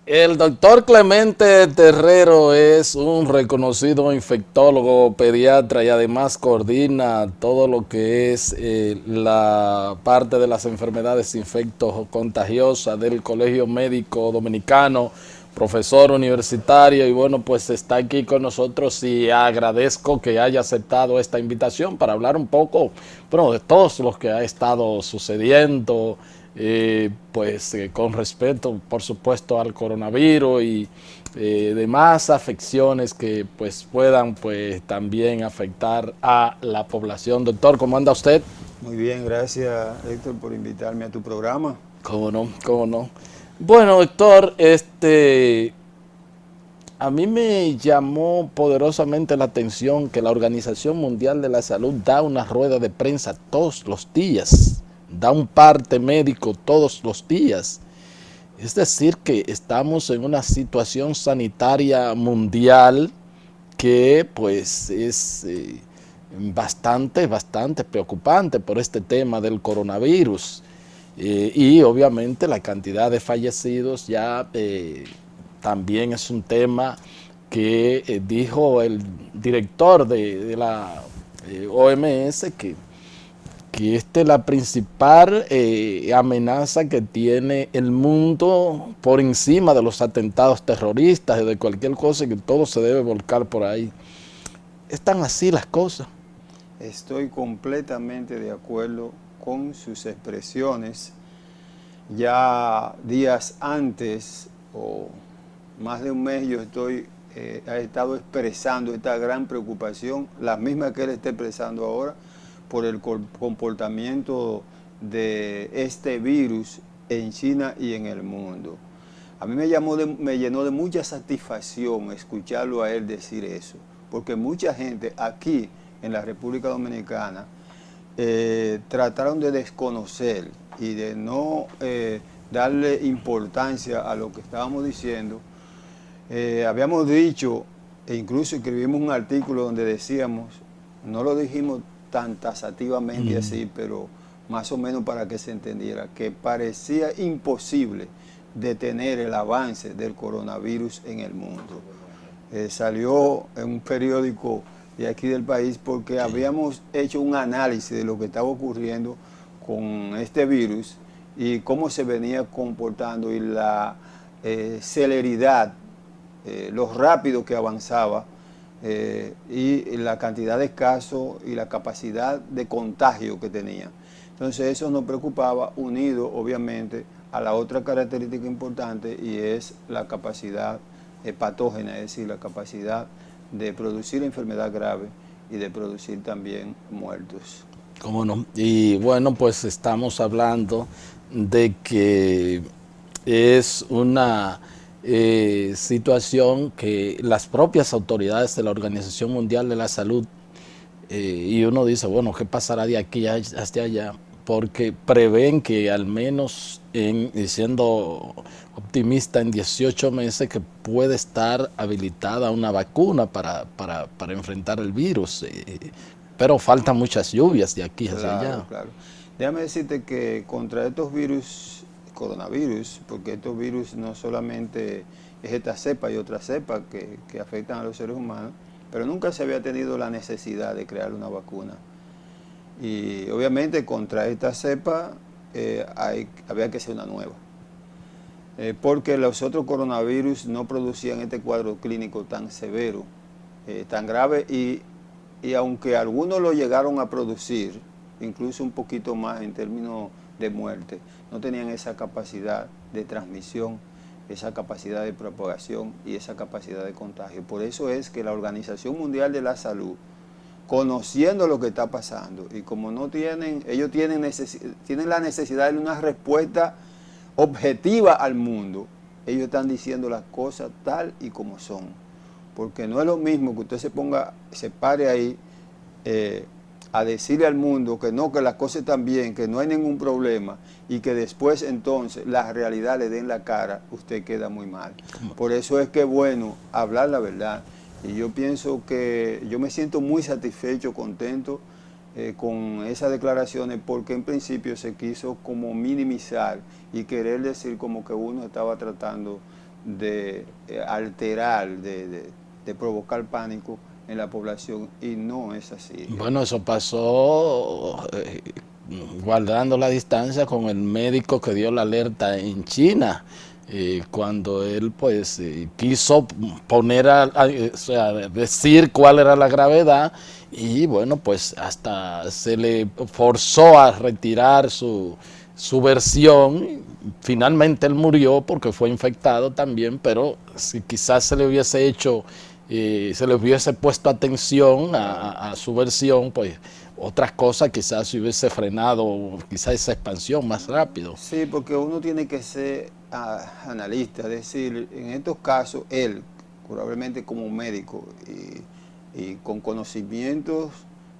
El doctor Clemente Terrero es un reconocido infectólogo, pediatra y además coordina todo lo que es la parte de las enfermedades infecto-contagiosas del Colegio Médico Dominicano, profesor universitario y bueno, pues está aquí con nosotros y agradezco que haya aceptado esta invitación para hablar un poco, bueno, de todos los que ha estado sucediendo con respeto, por supuesto, al coronavirus y demás afecciones que pues puedan pues también afectar a la población. Doctor, ¿cómo anda usted? Muy bien, gracias Héctor por invitarme a tu programa. ¿Cómo no? ¿Cómo no? Bueno, doctor, a mí me llamó poderosamente la atención que la Organización Mundial de la Salud da una rueda de prensa todos los días, da un parte médico todos los días. Es decir, que estamos en una situación sanitaria mundial que pues es bastante preocupante por este tema del coronavirus. Y obviamente la cantidad de fallecidos ya también es un tema que dijo el director de la OMS que esta es la principal amenaza que tiene el mundo por encima de los atentados terroristas y de cualquier cosa, que todo se debe volcar por ahí. Están así las cosas. Estoy completamente de acuerdo con sus expresiones. Ya días antes o más de un mes yo he estado expresando esta gran preocupación, la misma que él está expresando ahora, por el comportamiento de este virus en China y en el mundo. A mí me llenó de mucha satisfacción escucharlo a él decir eso, porque mucha gente aquí en la República Dominicana trataron de desconocer y de no darle importancia a lo que estábamos diciendo. Habíamos dicho, e incluso escribimos un artículo donde decíamos, no lo dijimos tan tasativamente así, pero más o menos para que se entendiera, que parecía imposible detener el avance del coronavirus en el mundo. Salió en un periódico de aquí del país porque habíamos hecho un análisis de lo que estaba ocurriendo con este virus y cómo se venía comportando y la celeridad, lo rápido que avanzaba y la cantidad de casos y la capacidad de contagio que tenía. Entonces eso nos preocupaba, unido obviamente a la otra característica importante y es la capacidad patógena, es decir, la capacidad de producir enfermedad grave y de producir también muertos. ¿Cómo no? Y bueno, pues estamos hablando de que es una situación que las propias autoridades de la Organización Mundial de la Salud y uno dice, bueno, ¿qué pasará de aquí hasta allá? Porque prevén que al menos, siendo optimista, en 18 meses que puede estar habilitada una vacuna para enfrentar el virus. Pero faltan muchas lluvias de aquí hacia Claro, allá. claro. Déjame decirte que contra estos virus, coronavirus, porque estos virus no solamente es esta cepa y otra cepa que afectan a los seres humanos, pero nunca se había tenido la necesidad de crear una vacuna. Y obviamente contra esta cepa había que hacer una nueva. Porque los otros coronavirus no producían este cuadro clínico tan severo, tan grave, y aunque algunos lo llegaron a producir, incluso un poquito más en términos de muerte, no tenían esa capacidad de transmisión, esa capacidad de propagación y esa capacidad de contagio. Por eso es que la Organización Mundial de la Salud, conociendo lo que está pasando, y como no tienen, ellos tienen la necesidad de una respuesta objetiva al mundo, ellos están diciendo las cosas tal y como son. Porque no es lo mismo que usted se pare ahí a decirle al mundo que no, que las cosas están bien, que no hay ningún problema, y que después entonces la realidad le den la cara, usted queda muy mal. Por eso es que es bueno hablar la verdad. Y yo pienso que yo me siento muy satisfecho, contento con esas declaraciones, porque en principio se quiso como minimizar y querer decir como que uno estaba tratando de alterar, de provocar pánico en la población, y no es así. Bueno, eso pasó guardando la distancia con el médico que dio la alerta en China, cuando él pues quiso poner, o sea, decir cuál era la gravedad, y bueno, pues hasta se le forzó a retirar su versión. Finalmente él murió porque fue infectado también, pero si quizás se le hubiese hecho, se le hubiese puesto atención a su versión, pues otras cosas quizás se hubiese frenado, quizás esa expansión más rápido. Sí, porque uno tiene que ser analista, es decir, en estos casos, él, probablemente como médico y con conocimientos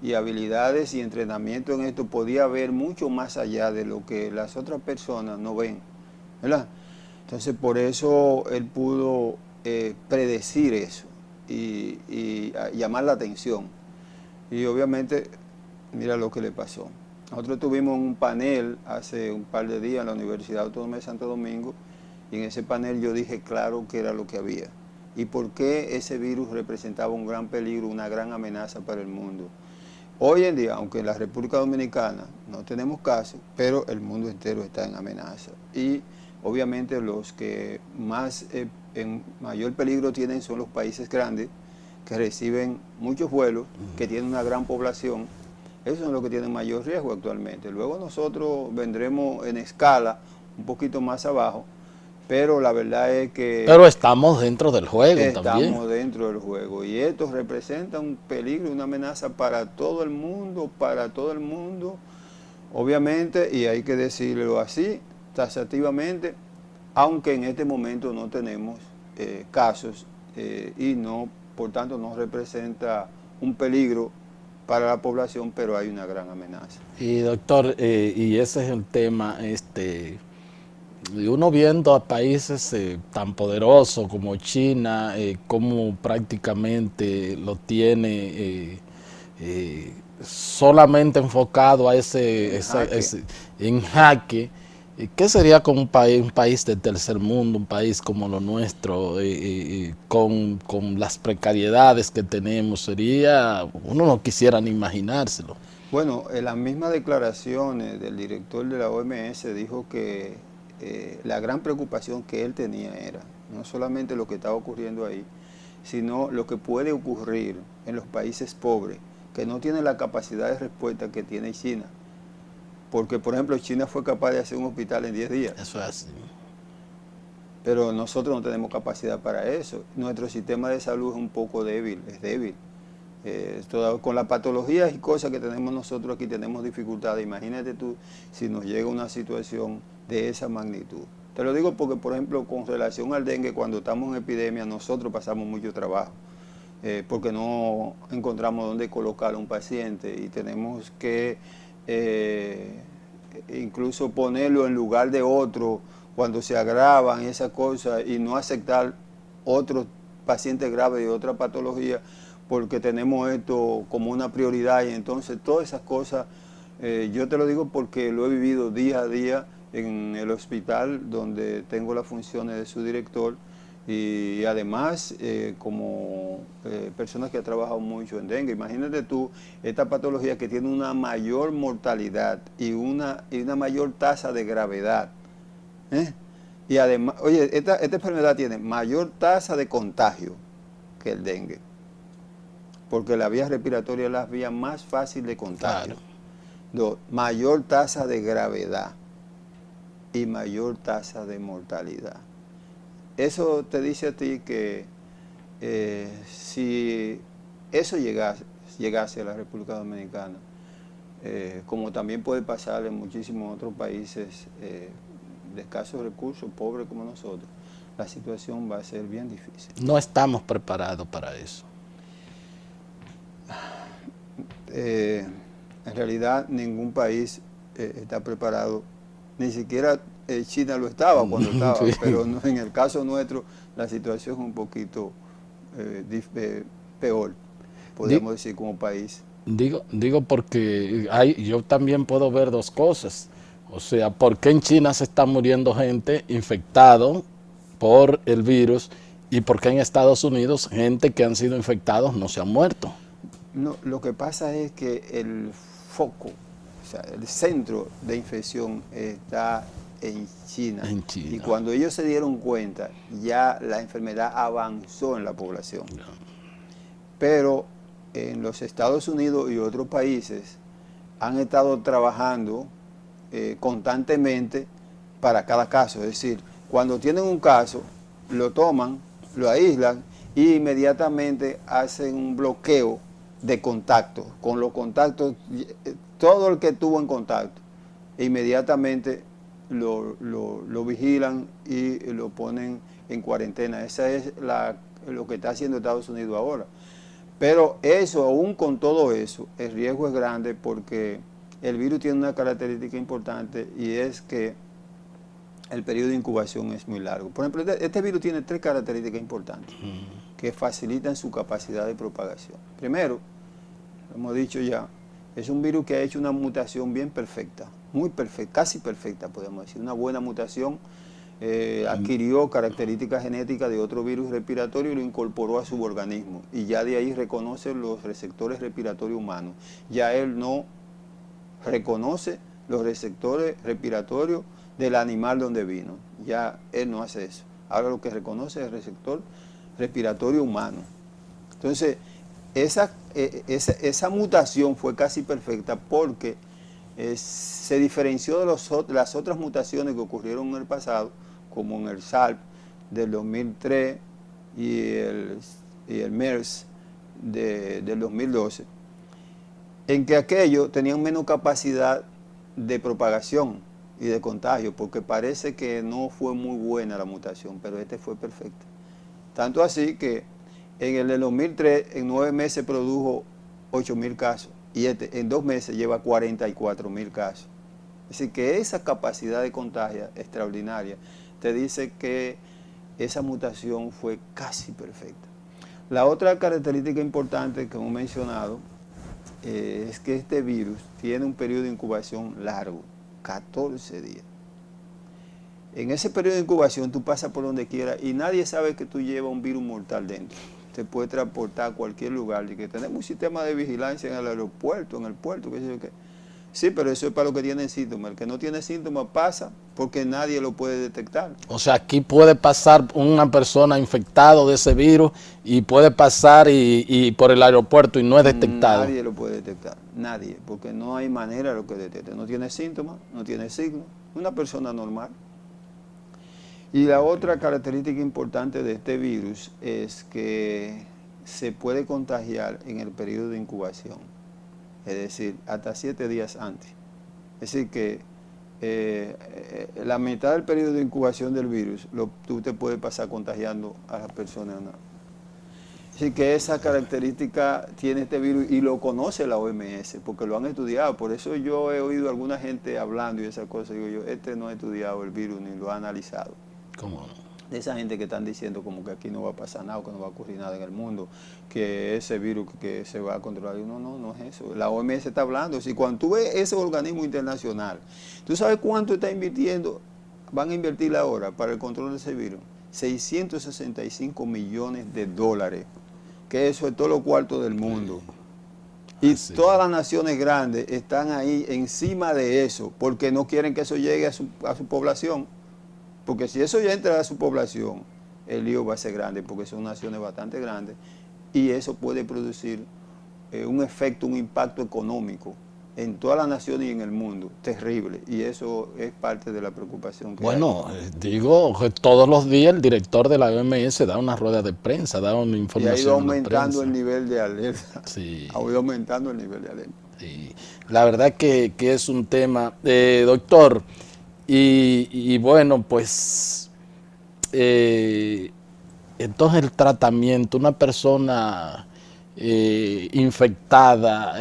y habilidades y entrenamiento en esto, podía ver mucho más allá de lo que las otras personas no ven, ¿verdad? Entonces, por eso él pudo predecir eso y llamar la atención. Y obviamente, mira lo que le pasó. Nosotros tuvimos un panel hace un par de días en la Universidad Autónoma de Santo Domingo, y en ese panel yo dije claro qué era lo que había y por qué ese virus representaba un gran peligro, una gran amenaza para el mundo. Hoy en día, aunque en la República Dominicana no tenemos casos, pero el mundo entero está en amenaza. Y obviamente los que más en mayor peligro tienen son los países grandes, que reciben muchos vuelos, que tienen una gran población. Esos son los que tienen mayor riesgo actualmente. Luego nosotros vendremos en escala un poquito más abajo, pero la verdad es que Pero estamos dentro del juego también. estamos dentro del juego, y esto representa un peligro, una amenaza para todo el mundo, obviamente, y hay que decirlo así, taxativamente, aunque en este momento no tenemos casos y no, por tanto, no representa un peligro para la población, pero hay una gran amenaza. Y doctor, y ese es el tema, y uno viendo a países tan poderosos como China, como prácticamente lo tiene solamente enfocado a en jaque. ¿Qué sería con un país de tercer mundo, un país como lo nuestro, con las precariedades que tenemos? Uno no quisiera ni imaginárselo. Bueno, en las mismas declaraciones del director de la OMS dijo que la gran preocupación que él tenía era no solamente lo que estaba ocurriendo ahí, sino lo que puede ocurrir en los países pobres, que no tienen la capacidad de respuesta que tiene China. Porque, por ejemplo, China fue capaz de hacer un hospital en 10 días. Eso es así. Pero nosotros no tenemos capacidad para eso. Nuestro sistema de salud es un poco débil, es débil. Con las patologías y cosas que tenemos nosotros aquí tenemos dificultades. Imagínate tú si nos llega una situación de esa magnitud. Te lo digo porque, por ejemplo, con relación al dengue, cuando estamos en epidemia, nosotros pasamos mucho trabajo, porque no encontramos dónde colocar a un paciente y tenemos que incluso ponerlo en lugar de otro cuando se agravan esas cosas, y no aceptar otros pacientes graves de otra patología, porque tenemos esto como una prioridad. Y entonces todas esas cosas, yo te lo digo porque lo he vivido día a día en el hospital donde tengo las funciones de su director, y además como persona que ha trabajado mucho en dengue. Imagínate tú, esta patología que tiene una mayor mortalidad y una mayor tasa de gravedad, y además, oye, esta enfermedad tiene mayor tasa de contagio que el dengue, porque la vía respiratoria es la vía más fácil de contagio. Claro. Mayor tasa de gravedad y mayor tasa de mortalidad. Eso te dice a ti que si eso llegase a la República Dominicana, como también puede pasar en muchísimos otros países de escasos recursos, pobres como nosotros, la situación va a ser bien difícil. No estamos preparados para eso. En realidad ningún país está preparado, ni siquiera China lo estaba cuando estaba, sí. Pero no, en el caso nuestro la situación es un poquito peor, podríamos decir, como país. Digo porque yo también puedo ver dos cosas. O sea, ¿por qué en China se está muriendo gente infectado por el virus y por qué en Estados Unidos gente que han sido infectados no se han muerto. No, lo que pasa es que el foco, o sea, el centro de infección está en China. En China. Y cuando ellos se dieron cuenta, ya la enfermedad avanzó en la población. Pero en los Estados Unidos y otros países han estado trabajando constantemente para cada caso. Es decir, cuando tienen un caso, lo toman, lo aíslan y inmediatamente hacen un bloqueo de contacto. Con los contactos, todo el que tuvo en contacto, inmediatamente lo vigilan y lo ponen en cuarentena. Esa es lo que está haciendo Estados Unidos ahora. Pero eso, aún con todo eso, el riesgo es grande porque el virus tiene una característica importante y es que el periodo de incubación es muy largo. Por ejemplo, este virus tiene 3 características importantes que facilitan su capacidad de propagación. Primero, lo hemos dicho ya, es un virus que ha hecho una mutación bien perfecta, muy perfecta, casi perfecta podemos decir, una buena mutación. Adquirió características genéticas de otro virus respiratorio y lo incorporó a su organismo. Y ya de ahí reconoce los receptores respiratorios humanos. Ya él no reconoce los receptores respiratorios del animal donde vino. Ya él no hace eso. Ahora lo que reconoce es el receptor respiratorio humano. Entonces, esa mutación fue casi perfecta porque se diferenció de las otras mutaciones que ocurrieron en el pasado, como en el SARS del 2003 y el MERS del 2012, en que aquellos tenían menos capacidad de propagación y de contagio, porque parece que no fue muy buena la mutación, pero este fue perfecto. Tanto así que en el del 2003, en 9 meses produjo 8.000 casos, y este en 2 meses lleva 44.000 casos. Es decir, que esa capacidad de contagio extraordinaria te dice que esa mutación fue casi perfecta. La otra característica importante que hemos mencionado es que este virus tiene un periodo de incubación largo, 14 días. En ese periodo de incubación tú pasas por donde quieras y nadie sabe que tú llevas un virus mortal dentro. Te puede transportar a cualquier lugar. Y que tenemos un sistema de vigilancia en el aeropuerto, en el puerto, qué sé yo qué. Sí, pero eso es para los que tienen síntomas. El que no tiene síntomas pasa porque nadie lo puede detectar. O sea, aquí puede pasar una persona infectada de ese virus y puede pasar y por el aeropuerto y no es detectado. Nadie lo puede detectar, nadie, porque no hay manera de lo que detecte. No tiene síntomas, no tiene signos, una persona normal. Y la otra característica importante de este virus es que se puede contagiar en el periodo de incubación, es decir, hasta 7 días antes. Es decir, que la mitad del periodo de incubación del virus, tú te puedes pasar contagiando a las personas. Así que esa característica tiene este virus y lo conoce la OMS, porque lo han estudiado. Por eso yo he oído a alguna gente hablando y esas cosas. Digo yo, este no ha estudiado el virus ni lo ha analizado. ¿Cómo? De esa gente que están diciendo como que aquí no va a pasar nada, que no va a ocurrir nada en el mundo, que ese virus que se va a controlar. No es eso. La OMS está hablando. Si cuando tú ves ese organismo internacional, ¿tú sabes cuánto está invirtiendo? Van a invertir ahora para el control de ese virus. 665 millones de dólares. Que eso es todo lo cuarto del mundo. Y todas las naciones grandes están ahí encima de eso, porque no quieren que eso llegue a su población. Porque si eso ya entra a su población, el lío va a ser grande, porque son naciones bastante grandes, y eso puede producir un efecto, un impacto económico en todas las naciones y en el mundo, terrible, y eso es parte de la preocupación que bueno, digo que todos los días el director de la OMS da una rueda de prensa, da una información. Y ha ido aumentando el nivel de alerta. Sí. Ha ido aumentando el nivel de alerta. Sí. La verdad que es un tema, doctor, y bueno, pues, entonces el tratamiento, una persona infectada,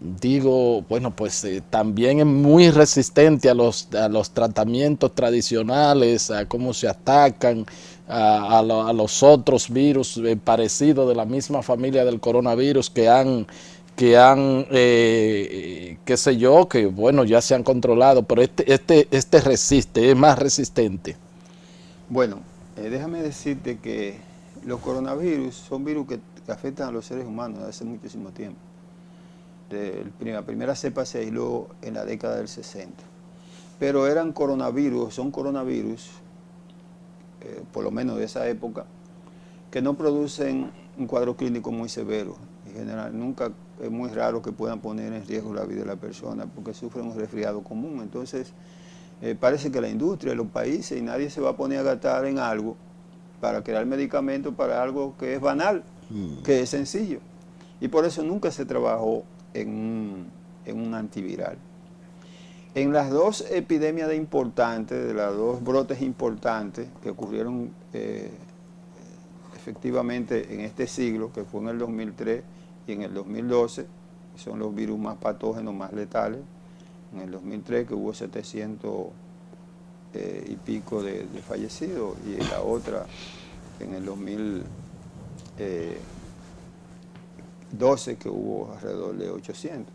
digo, bueno, pues también es muy resistente a los tratamientos tradicionales, a cómo se atacan, a los otros virus parecidos de la misma familia del coronavirus qué sé yo, que bueno, ya se han controlado, pero este resiste, es más resistente. Bueno, déjame decirte que los coronavirus son virus que afectan a los seres humanos desde hace muchísimo tiempo. La primera cepa se aisló en la década del 60. Pero eran coronavirus, son coronavirus, por lo menos de esa época, que no producen un cuadro clínico muy severo. En general, nunca es muy raro que puedan poner en riesgo la vida de la persona porque sufren un resfriado común. Entonces, parece que la industria, los países, y nadie se va a poner a gastar en algo para crear medicamentos para algo que es banal, que es sencillo. Y por eso nunca se trabajó en un antiviral. En las dos epidemias importantes, de los dos brotes importantes que ocurrieron efectivamente en este siglo, que fue en el 2003 y en el 2012, que son los virus más patógenos, más letales, en el 2003 que hubo 700 y pico de fallecidos, y en la otra en el 2012 que hubo alrededor de 800.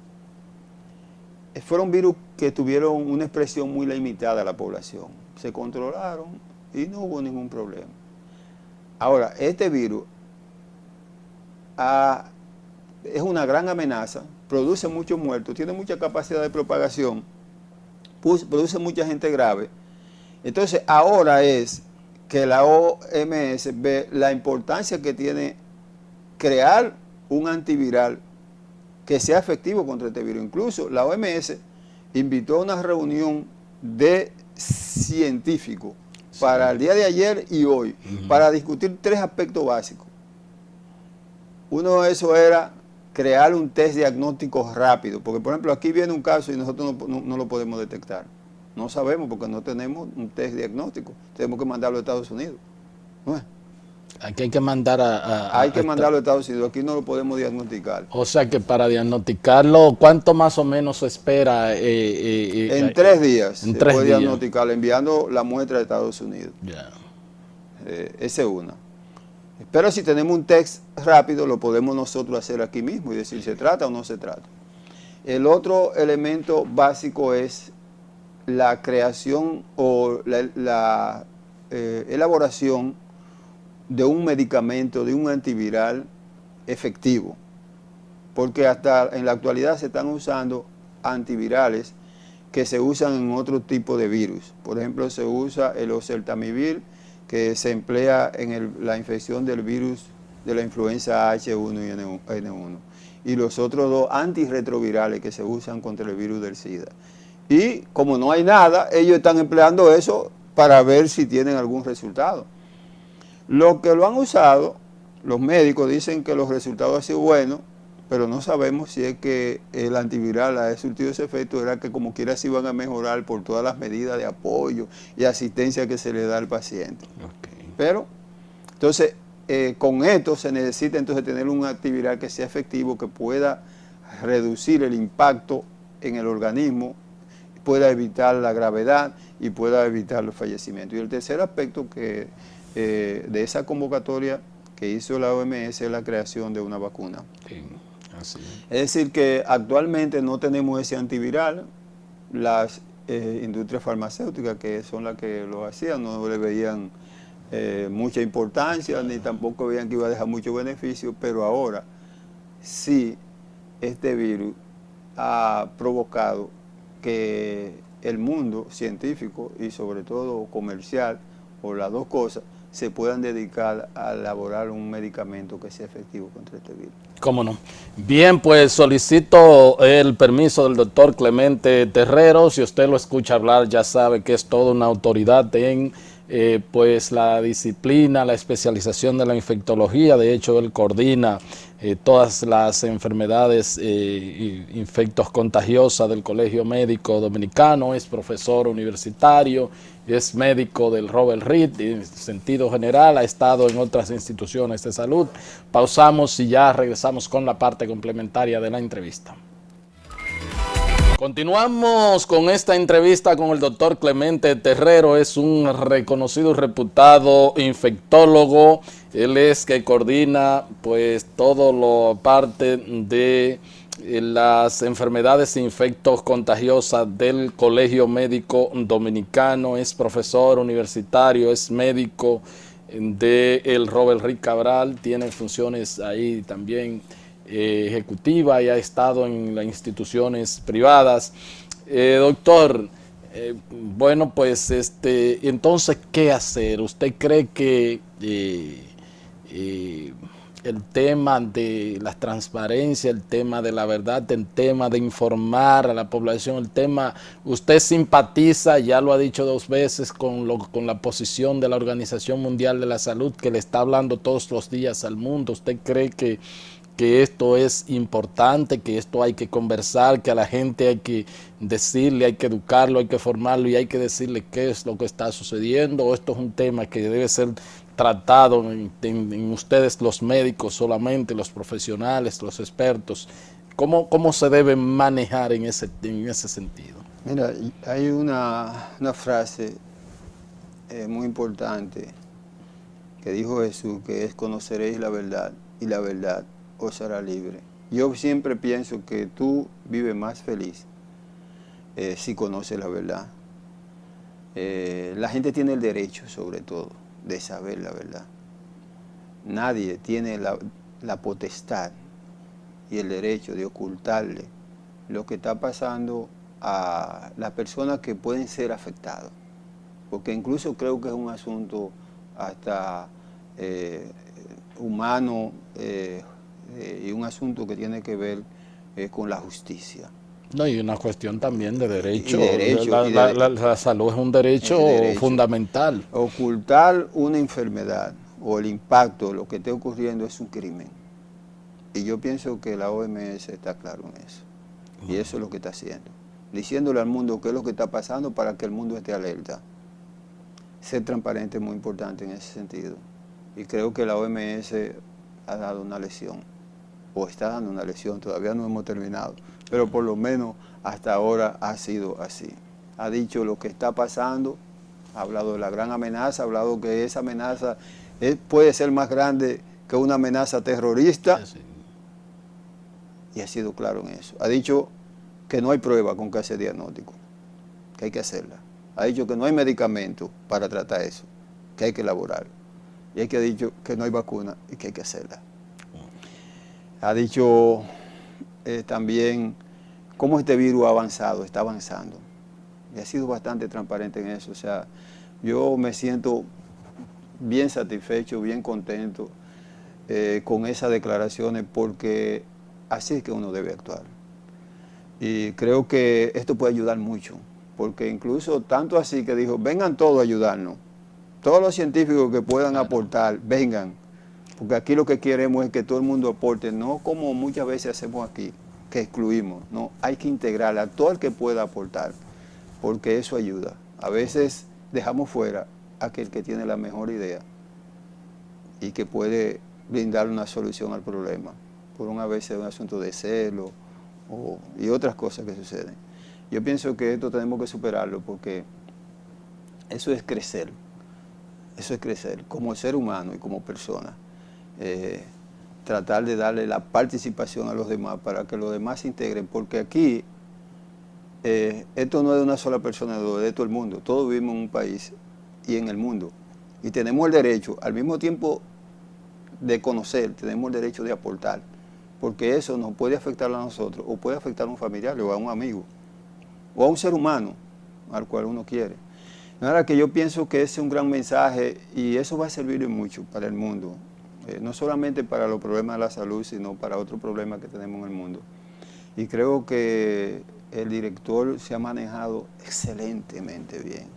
Fueron virus que tuvieron una expresión muy limitada a la población, se controlaron y no hubo ningún problema. Ahora, este virus es una gran amenaza, produce muchos muertos, tiene mucha capacidad de propagación, produce mucha gente grave. Entonces, ahora es que la OMS ve la importancia que tiene crear un antiviral que sea efectivo contra este virus. Incluso la OMS invitó a una reunión de científicos para el día de ayer y hoy, para discutir 3 aspectos básicos. Uno de esos era crear un test diagnóstico rápido, porque por ejemplo aquí viene un caso y nosotros no lo podemos detectar. No sabemos porque no tenemos un test diagnóstico, tenemos que mandarlo a Estados Unidos. ¿No es? Aquí hay que mandar hay que mandarlo a Estados Unidos, aquí no lo podemos diagnosticar. O sea que para diagnosticarlo, ¿cuánto más o menos se espera? En 3 días se puede diagnosticarlo, enviando la muestra a Estados Unidos. Yeah. Esa es una. Pero si tenemos un test rápido, lo podemos nosotros hacer aquí mismo y decir se trata o no se trata. El otro elemento básico es la creación o la elaboración de un medicamento, de un antiviral efectivo, porque hasta en la actualidad se están usando antivirales que se usan en otro tipo de virus. Por ejemplo, se usa el oseltamivir, que se emplea en la infección del virus de la influenza H1 y N1, y los otros 2 antirretrovirales que se usan contra el virus del SIDA. Y como no hay nada, ellos están empleando eso para ver si tienen algún resultado. Los que lo han usado, los médicos dicen que los resultados han sido buenos, pero no sabemos si es que el antiviral ha surtido ese efecto, era que como quiera se iban a mejorar por todas las medidas de apoyo y asistencia que se le da al paciente. Okay. Pero, entonces, con esto se necesita entonces tener un antiviral que sea efectivo, que pueda reducir el impacto en el organismo, pueda evitar la gravedad y pueda evitar los fallecimientos. Y el tercer aspecto que de esa convocatoria que hizo la OMS es la creación de una vacuna. Sí, así es decir que actualmente no tenemos ese antiviral. Las industrias farmacéuticas, que son las que lo hacían, no le veían mucha importancia, ni tampoco veían que iba a dejar mucho beneficio, pero ahora sí este virus ha provocado que el mundo científico y sobre todo comercial, o las dos cosas, se puedan dedicar a elaborar un medicamento que sea efectivo contra este virus. ¿Cómo no? Bien, pues solicito el permiso del doctor Clemente Terrero. Si usted lo escucha hablar, ya sabe que es toda una autoridad en pues la disciplina, la especialización de la infectología. De hecho, él coordina todas las enfermedades infectos contagiosas del Colegio Médico Dominicano, es profesor universitario, es médico del Robert Reed, en sentido general, ha estado en otras instituciones de salud. Pausamos y ya regresamos con la parte complementaria de la entrevista. Continuamos con esta entrevista con el doctor Clemente Terrero. Es un reconocido y reputado infectólogo. Él es que coordina pues todo lo parte de las enfermedades e infectos contagiosas del Colegio Médico Dominicano, es profesor universitario, es médico del Robert Rick Cabral, tiene funciones ahí también ejecutivas y ha estado en las instituciones privadas. Doctor, bueno, pues entonces, ¿qué hacer? ¿Usted cree que el tema de la transparencia, el tema de la verdad, el tema de informar a la población, el tema, usted simpatiza, ya lo ha dicho 2 veces, con la posición de la Organización Mundial de la Salud, que le está hablando todos los días al mundo? ¿Usted cree que esto es importante, que esto hay que conversar, que a la gente hay que decirle, hay que educarlo, hay que formarlo y hay que decirle qué es lo que está sucediendo? ¿O esto es un tema que debe ser tratado en ustedes los médicos solamente, los profesionales, los expertos? ¿Cómo se debe manejar en ese sentido? Mira, hay una frase muy importante que dijo Jesús, que es: conoceréis la verdad y la verdad os hará libre. Yo siempre pienso que tú vives más feliz si conoces la verdad. La gente tiene el derecho, sobre todo, de saber la verdad. Nadie tiene la potestad y el derecho de ocultarle lo que está pasando a las personas que pueden ser afectadas. Porque incluso creo que es un asunto hasta humano y un asunto que tiene que ver con la justicia. No, y una cuestión también de derecho. La salud es un derecho fundamental. Ocultar una enfermedad o el impacto, lo que esté ocurriendo, es un crimen. Y yo pienso que la OMS está claro en eso. Y eso es lo que está haciendo. Diciéndole al mundo qué es lo que está pasando para que el mundo esté alerta. Ser transparente es muy importante en ese sentido. Y creo que la OMS ha dado una lección. O está dando una lección, todavía no hemos terminado. Pero por lo menos hasta ahora ha sido así. Ha dicho lo que está pasando, ha hablado de la gran amenaza, ha hablado que esa amenaza puede ser más grande que una amenaza terrorista. Sí. Y ha sido claro en eso. Ha dicho que no hay prueba con que hacer diagnóstico, que hay que hacerla. Ha dicho que no hay medicamento para tratar eso, que hay que elaborar. Y ha dicho que no hay vacuna y que hay que hacerla. Ha dicho también cómo este virus ha avanzado, está avanzando. Y ha sido bastante transparente en eso. O sea, yo me siento bien satisfecho, bien contento con esas declaraciones, porque así es que uno debe actuar. Y creo que esto puede ayudar mucho, porque incluso tanto así que dijo: vengan todos a ayudarnos. Todos los científicos que puedan aportar, vengan. Porque aquí lo que queremos es que todo el mundo aporte, no como muchas veces hacemos aquí, que excluimos. No, hay que integrar a todo el que pueda aportar, porque eso ayuda. A veces dejamos fuera a aquel que tiene la mejor idea y que puede brindar una solución al problema. Por a veces un asunto de celo y otras cosas que suceden. Yo pienso que esto tenemos que superarlo, porque eso es crecer. Eso es crecer como ser humano y como persona. Tratar de darle la participación a los demás para que los demás se integren, porque aquí esto no es de una sola persona, es de todo el mundo. Todos vivimos en un país y en el mundo, y tenemos el derecho, al mismo tiempo de conocer, tenemos el derecho de aportar, porque eso nos puede afectar a nosotros, o puede afectar a un familiar, o a un amigo, o a un ser humano al cual uno quiere. Ahora, que yo pienso que ese es un gran mensaje, y eso va a servir mucho para el mundo. No solamente para los problemas de la salud, sino para otros problemas que tenemos en el mundo. Y creo que el director se ha manejado excelentemente bien.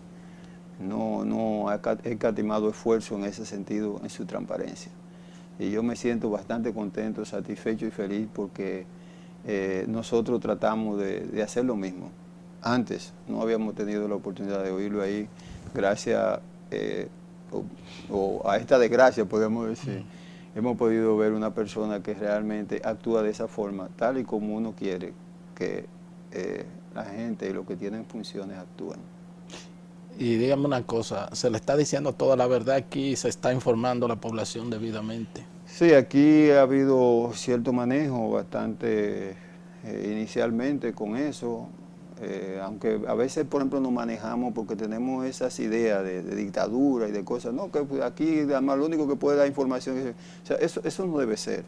No ha escatimado esfuerzo en ese sentido, en su transparencia. Y yo me siento bastante contento, satisfecho y feliz, porque nosotros tratamos de hacer lo mismo. Antes no habíamos tenido la oportunidad de oírlo ahí, gracias o a esta desgracia, podemos decir. Hemos podido ver una persona que realmente actúa de esa forma, tal y como uno quiere que la gente y los que tienen funciones actúen. Y dígame una cosa, ¿se le está diciendo toda la verdad aquí y se está informando a la población debidamente? Sí, aquí ha habido cierto manejo bastante inicialmente con eso, aunque a veces, por ejemplo, nos manejamos porque tenemos esas ideas de dictadura y de cosas, no, que aquí además lo único que puede dar información es, o sea, eso no debe ser,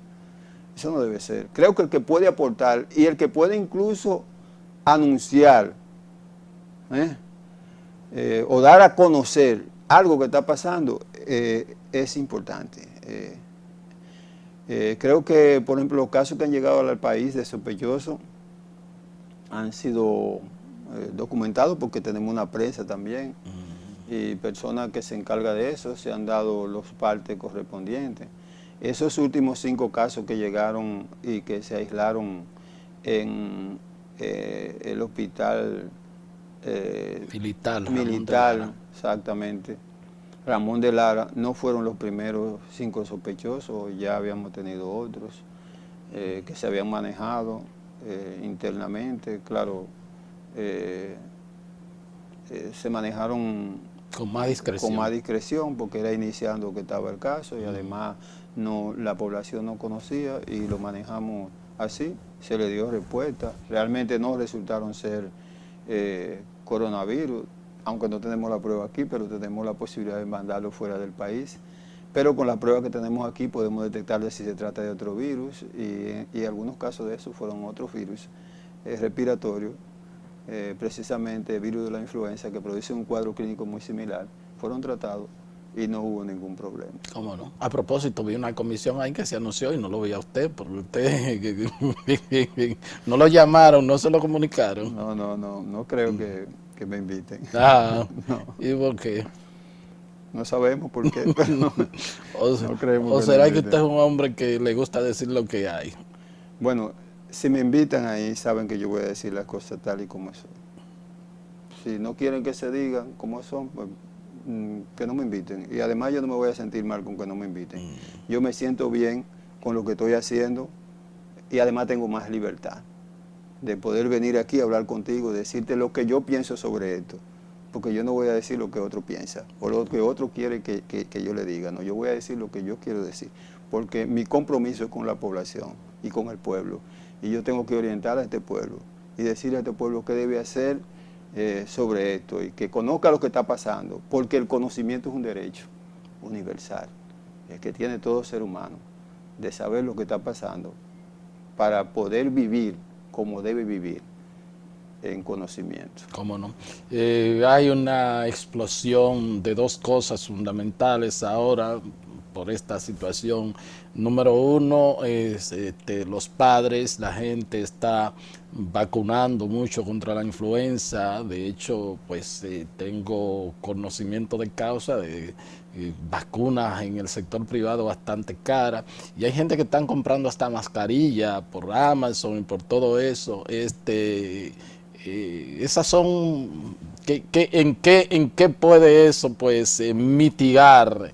eso no debe ser. Creo que el que puede aportar y el que puede incluso anunciar, o dar a conocer algo que está pasando, es importante. Creo que, por ejemplo, los casos que han llegado al país de sospechosos han sido documentados porque tenemos una prensa también y personas que se encargan de eso se han dado los partes correspondientes. Esos últimos 5 casos que llegaron y que se aislaron en el hospital militar, exactamente, Ramón de Lara, no fueron los primeros 5 sospechosos, ya habíamos tenido otros que se habían manejado internamente, claro, se manejaron con más discreción porque era iniciando que estaba el caso y además la población no conocía y lo manejamos así, se le dio respuesta, realmente no resultaron ser coronavirus, aunque no tenemos la prueba aquí, pero tenemos la posibilidad de mandarlo fuera del país. Pero con la prueba que tenemos aquí podemos detectar si se trata de otro virus y algunos casos de eso fueron otros virus respiratorios, precisamente virus de la influenza que produce un cuadro clínico muy similar, fueron tratados y no hubo ningún problema. ¿Cómo no? A propósito, vi una comisión ahí que se anunció y no lo veía usted, porque usted no lo llamaron, no se lo comunicaron. No creo que me inviten. No. ¿Y por qué? No sabemos por qué, pero no creemos. ¿O será que usted es un hombre que le gusta decir lo que hay? Bueno, si me invitan ahí, saben que yo voy a decir las cosas tal y como son. Si no quieren que se digan como son, pues que no me inviten. Y además yo no me voy a sentir mal con que no me inviten. Yo me siento bien con lo que estoy haciendo y además tengo más libertad de poder venir aquí a hablar contigo, decirte lo que yo pienso sobre esto. Porque yo no voy a decir lo que otro piensa o lo que otro quiere que yo le diga. No, yo voy a decir lo que yo quiero decir. Porque mi compromiso es con la población y con el pueblo. Y yo tengo que orientar a este pueblo y decirle a este pueblo qué debe hacer sobre esto y que conozca lo que está pasando. Porque el conocimiento es un derecho universal, el que tiene todo ser humano, de saber lo que está pasando para poder vivir como debe vivir. En conocimiento. ¿Cómo no? Hay una explosión de 2 cosas fundamentales ahora por esta situación. Número 1 es los padres, la gente está vacunando mucho contra la influenza. De hecho, pues tengo conocimiento de causa de vacunas en el sector privado bastante caras y hay gente que están comprando hasta mascarilla por Amazon y por todo eso. Esas son, ¿en qué puede eso pues mitigar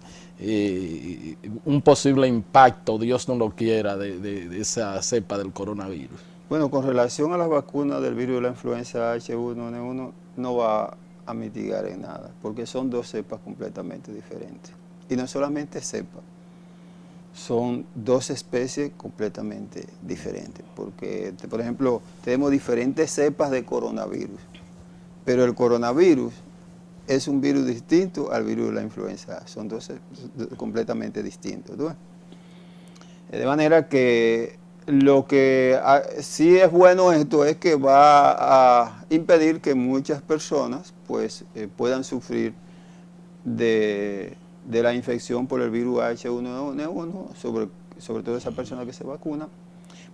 un posible impacto, Dios no lo quiera, de esa cepa del coronavirus? Bueno, con relación a las vacunas del virus de la influenza H1N1 no va a mitigar en nada, porque son 2 cepas completamente diferentes. Y no solamente cepas, son 2 especies completamente diferentes, porque, por ejemplo, tenemos diferentes cepas de coronavirus, pero el coronavirus es un virus distinto al virus de la influenza, son 2 completamente distintos, ¿no? De manera que lo que sí es bueno esto es que va a impedir que muchas personas pues puedan sufrir de la infección por el virus H1N1, sobre todo esa persona que se vacuna,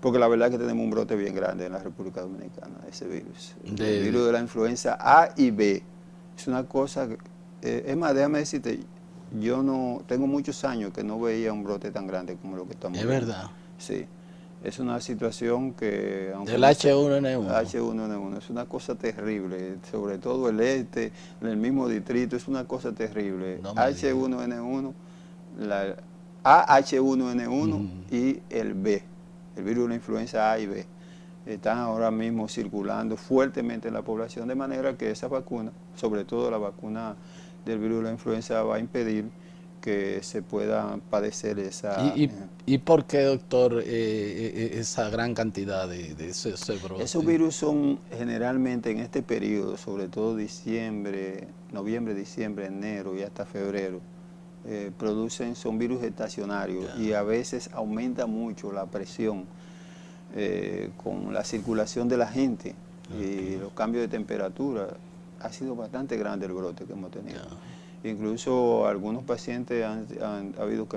porque la verdad es que tenemos un brote bien grande en la República Dominicana, ese virus. El virus de la influenza A y B. Es una cosa, es más, déjame decirte, yo no tengo muchos años que no veía un brote tan grande como lo que estamos viendo. ¿Es verdad? Sí. Es una situación que... Del H1N1. H1N1 es una cosa terrible, sobre todo el mismo distrito, es una cosa terrible. No H1N1, la AH1N1 y el B, el virus de la influenza A y B, están ahora mismo circulando fuertemente en la población, de manera que esa vacuna, sobre todo la vacuna del virus de la influenza, va a impedir que se pueda padecer esa... ¿Y por qué, doctor, esa gran cantidad de ese brote? Esos virus son generalmente en este periodo, sobre todo diciembre, noviembre, diciembre, enero y hasta febrero, son virus estacionarios y a veces aumenta mucho la presión con la circulación de la gente y los cambios de temperatura. Ha sido bastante grande el brote que hemos tenido. Incluso algunos pacientes han habido que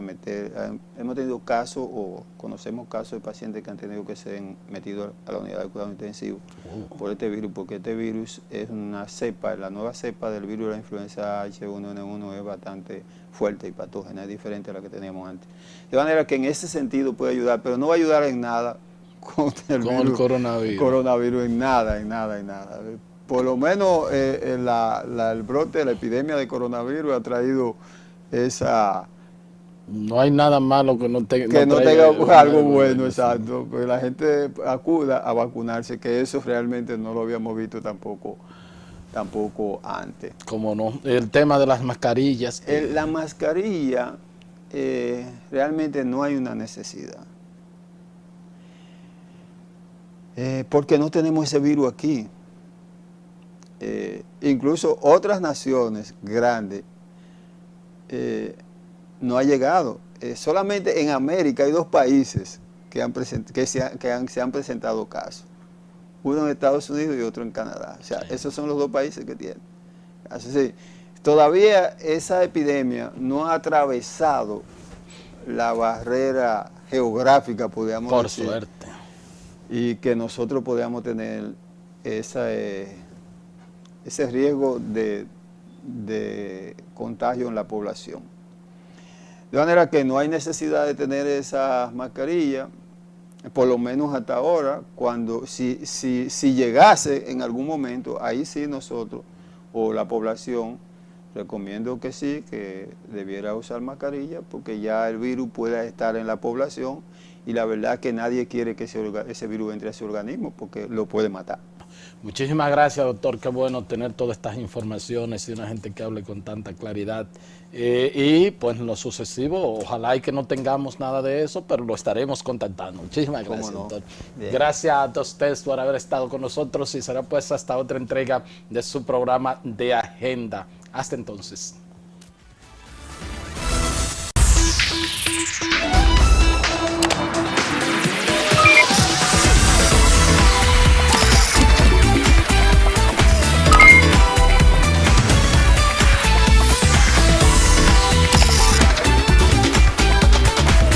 hemos tenido casos o conocemos casos de pacientes que han tenido que ser metidos a la unidad de cuidado intensivo por este virus, porque este virus es una cepa, la nueva cepa del virus de la influenza H1N1 es bastante fuerte y patógena, es diferente a la que teníamos antes. De manera que en ese sentido puede ayudar, pero no va a ayudar en nada contra el coronavirus, en nada. Por lo menos el brote, la epidemia de coronavirus ha traído esa... No hay nada malo que no tenga algo bueno, exacto. Que la gente acuda a vacunarse, que eso realmente no lo habíamos visto tampoco antes. Como no, el tema de las mascarillas. La mascarilla, realmente no hay una necesidad. Porque no tenemos ese virus aquí. Incluso otras naciones grandes no ha llegado. Solamente en América hay 2 países que se han presentado casos. Uno en Estados Unidos y otro en Canadá. O sea, esos son los 2 países que tienen. Así, todavía esa epidemia no ha atravesado la barrera geográfica, podríamos decir. Por suerte. Y que nosotros podamos tener ese riesgo de contagio en la población. De manera que no hay necesidad de tener esas mascarillas, por lo menos hasta ahora, si llegase en algún momento, ahí sí nosotros, o la población, recomiendo que sí, que debiera usar mascarilla, porque ya el virus pueda estar en la población, y la verdad que nadie quiere que ese virus entre a su organismo, porque lo puede matar. Muchísimas gracias, doctor. Qué bueno tener todas estas informaciones y una gente que hable con tanta claridad. Y pues en lo sucesivo, ojalá y que no tengamos nada de eso, pero lo estaremos contactando. Muchísimas gracias, doctor. Gracias a todos ustedes por haber estado con nosotros y será pues hasta otra entrega de su programa de Agenda. Hasta entonces.